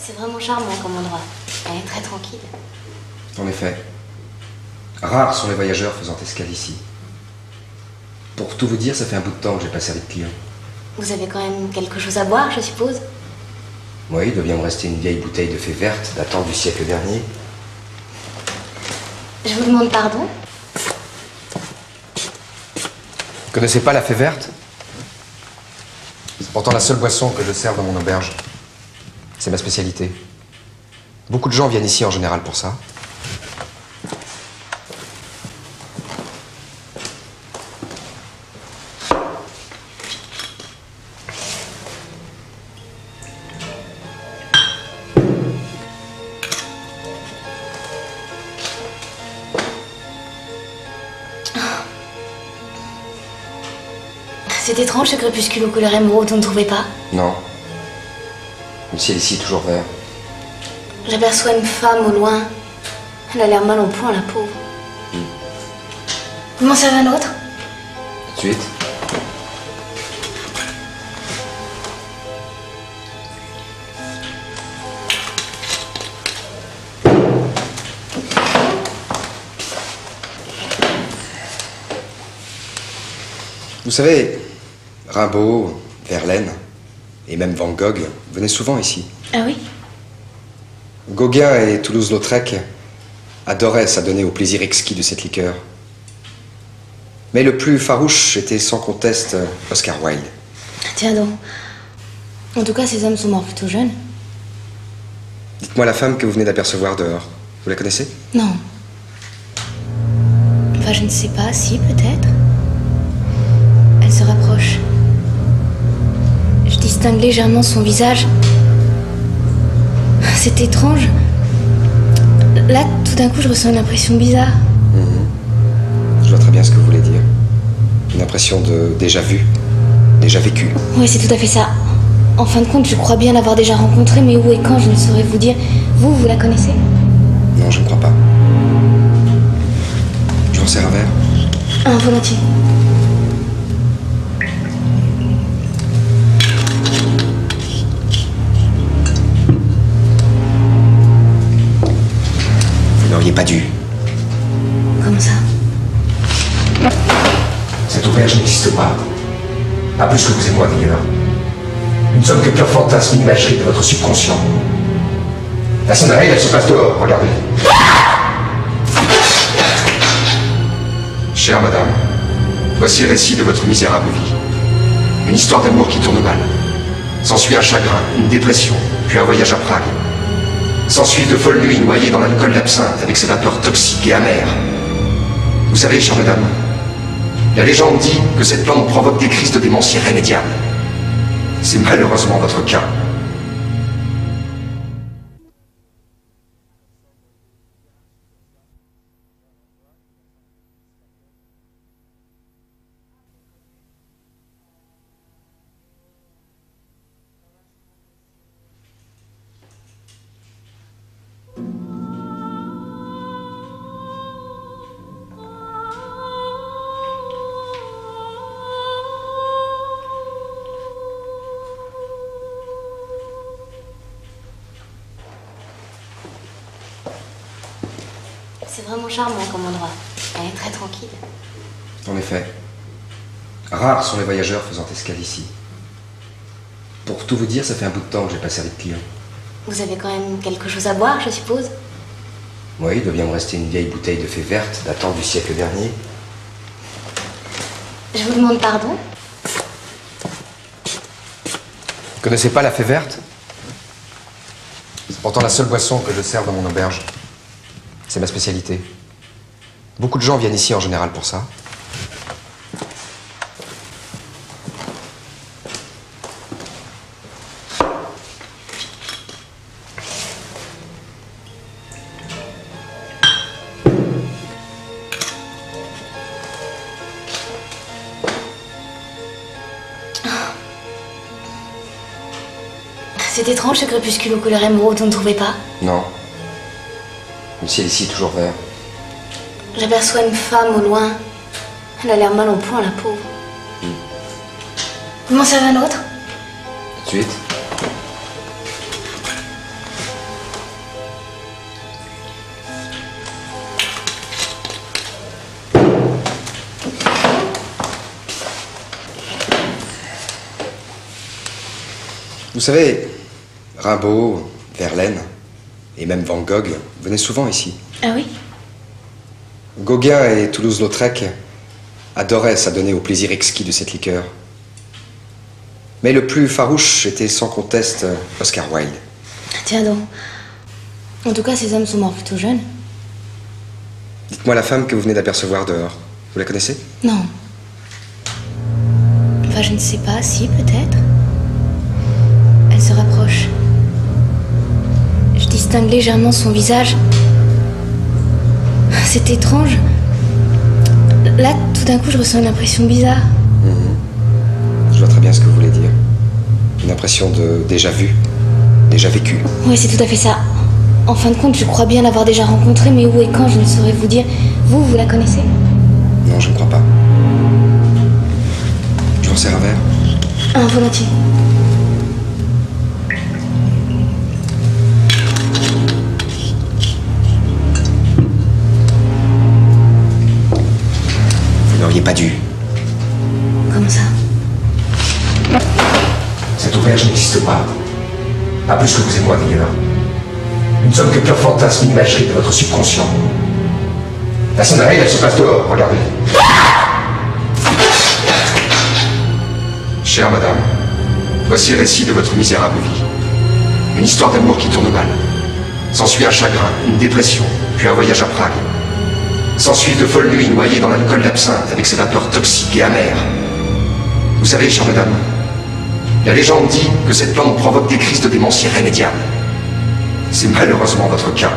C'est vraiment charmant comme endroit. Elle est très tranquille. En effet. Rares sont les voyageurs faisant escale ici. Pour tout vous dire, ça fait un bout de temps que j'ai pas servi de client. Vous avez quand même quelque chose à boire, je suppose? Oui, il doit bien me rester une vieille bouteille de fée verte datant du siècle dernier. Je vous demande pardon? Vous connaissez pas la fée verte? C'est pourtant la seule boisson que je sers dans mon auberge. C'est ma spécialité. Beaucoup de gens viennent ici en général pour ça. C'est étrange ce crépuscule aux couleurs émeraude, vous ne trouvez pas? Non. Le ciel ici est toujours vert. J'aperçois une femme au loin. Elle a l'air mal au point, la pauvre. Vous m'en servez un autre? Tout de suite. Vous savez, Rimbaud, Verlaine et même Van Gogh venaient souvent ici. Ah oui? Gauguin et Toulouse-Lautrec adoraient s'adonner au plaisir exquis de cette liqueur. Mais le plus farouche était sans conteste Oscar Wilde. Tiens donc. En tout cas, ces hommes sont morts plutôt jeunes. Dites-moi la femme que vous venez d'apercevoir dehors. Vous la connaissez? Non. Enfin, je ne sais pas. Si, peut-être. Elle se rapproche. Je distingue légèrement son visage. C'est étrange. Là, tout d'un coup, je ressens une impression bizarre. Je vois très bien ce que vous voulez dire. Une impression de déjà vu, déjà vécu. Oui, c'est tout à fait ça. En fin de compte, je crois bien l'avoir déjà rencontrée, mais où et quand, je ne saurais vous dire. Vous la connaissez? Non, je ne crois pas. Je vous en sers un verre? Un volontiers. Vous n'auriez pas dû. Comment ça? Cette auberge n'existe pas. Pas plus que vous et moi, d'ailleurs. Nous ne sommes que pur fantasme, une imagerie de votre subconscient. La sonnerie, elle se passe dehors, regardez. Chère madame, voici le récit de votre misérable vie. Une histoire d'amour qui tourne mal. S'ensuit un chagrin, une dépression, puis un voyage à Prague. S'ensuit de folles nuits noyées dans l'alcool d'absinthe avec ses vapeurs toxiques et amères. Vous savez, chère madame, la légende dit que cette plante provoque des crises de démence irrémédiables. C'est malheureusement votre cas. C'est vraiment charmant comme endroit. Elle est très tranquille. En effet. Rares sont les voyageurs faisant escale ici. Pour tout vous dire, ça fait un bout de temps que j'ai pas servi de client. Vous avez quand même quelque chose à boire, je suppose? Oui, il doit bien me rester une vieille bouteille de fée verte datant du siècle dernier. Je vous demande pardon? Vous connaissez pas la fée verte? C'est pourtant la seule boisson que je sers dans mon auberge. C'est ma spécialité. Beaucoup de gens viennent ici en général pour ça. C'est étrange ce crépuscule aux couleurs émeraude, vous ne trouvez pas? Non. Le ciel ici est toujours vert. J'aperçois une femme au loin. Elle a l'air mal au point, la pauvre. Vous m'en servez un autre? Tout de suite. savez, Rimbaud, Verlaine et même Van Gogh venaient souvent ici. Ah oui? Gauguin et Toulouse-Lautrec adoraient s'adonner au plaisir exquis de cette liqueur. Mais le plus farouche était sans conteste Oscar Wilde. Tiens donc. En tout cas, ces hommes sont morts plutôt jeunes. Dites-moi la femme que vous venez d'apercevoir dehors. Vous la connaissez? Non. Enfin, je ne sais pas, si, peut-être. Elle se rapproche. Je distingue légèrement son visage. C'est étrange. Là, tout d'un coup, je ressens une impression bizarre. Je vois très bien ce que vous voulez dire. Une impression de déjà vu, déjà vécu. Oui, c'est tout à fait ça. En fin de compte, je crois bien l'avoir déjà rencontrée, mais où et quand, je ne saurais vous dire. Vous la connaissez? Non, je ne crois pas. Je vous en sers un verre? Un volontiers. Vous n'auriez pas dû. Comment ça? Cette auberge n'existe pas. Pas plus que vous et moi, d'ailleurs. Nous ne sommes que pur fantasme, une imagerie de votre subconscient. La sonnerie, elle se passe dehors, regardez. Chère madame, voici le récit de votre misérable vie. Une histoire d'amour qui tourne mal. S'ensuit un chagrin, une dépression, puis un voyage à Prague. S'ensuit de folles nuits noyées dans l'alcool d'absinthe avec ses vapeurs toxiques et amères. Vous savez, chère madame, la légende dit que cette plante provoque des crises de démence irrémédiables. C'est malheureusement votre cas.